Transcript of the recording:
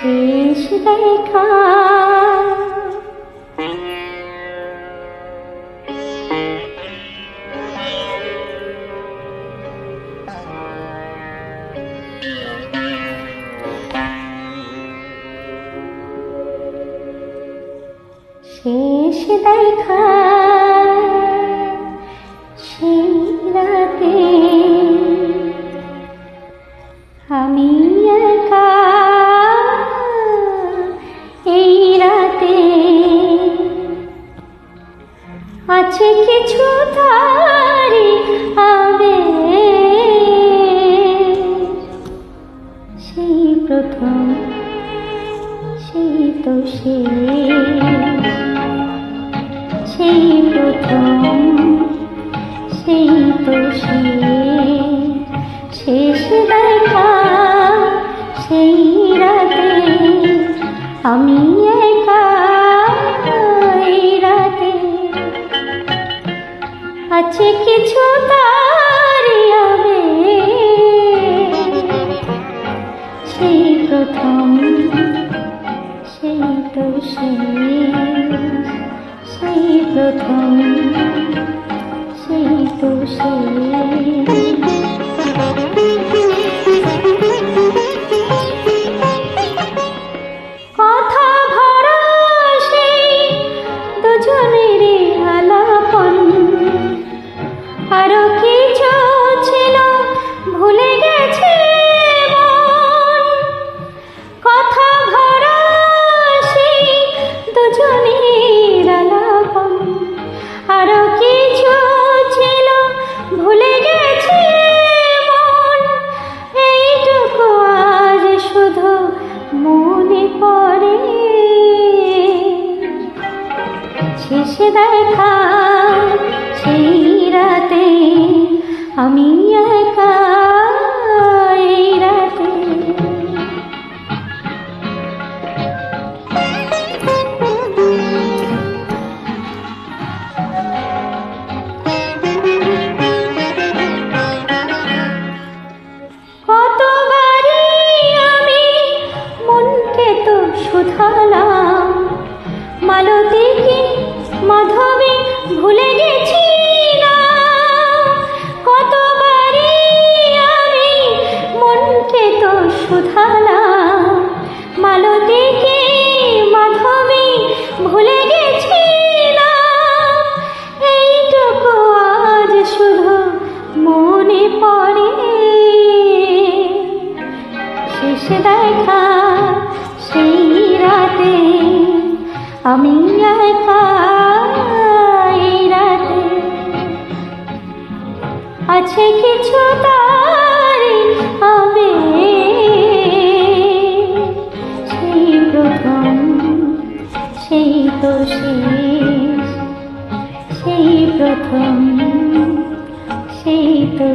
শেষ দেখা শেষ দেখা সেই রাতে আমি একা এই রাতে আছে কিছু তারি আবেগ সেই প্রথম সেই তো সেই প্রথম সেই তো শেষ দেখা সেই রাতে আমি একা এই রাতে আছে কিছু তারি আবেগ সেই প্রথম সেই তো সেই প্রথম সেই তো কথা ভরা সেই দুজনের আলাপন আরো কিছু ছিল ভুলে গেছে কথা ভরা সেই দুজনের আলাপন আরো কিছু ছিল ভুলে গেছে মন এইটুকু আজ শুধু মনে পড়ে শেষ দেখা সেই রাতে আমি একা এই রাতে কতবারই আমি মনকে তো শুধালাম মালতী কি মাধবী ভুলে গেছি না কতবারই আমি মনকে তো শুধালাম মালতী কি মাধবী ভুলে গেছি না এইটুকু আজ শুধু মনে পড়ে শেষ দেখা সেই রাতে আমি একা এই রাতে আছে কিছু তারি আবেগ সেই প্রথম সেই তো সেই প্রথম সেই তো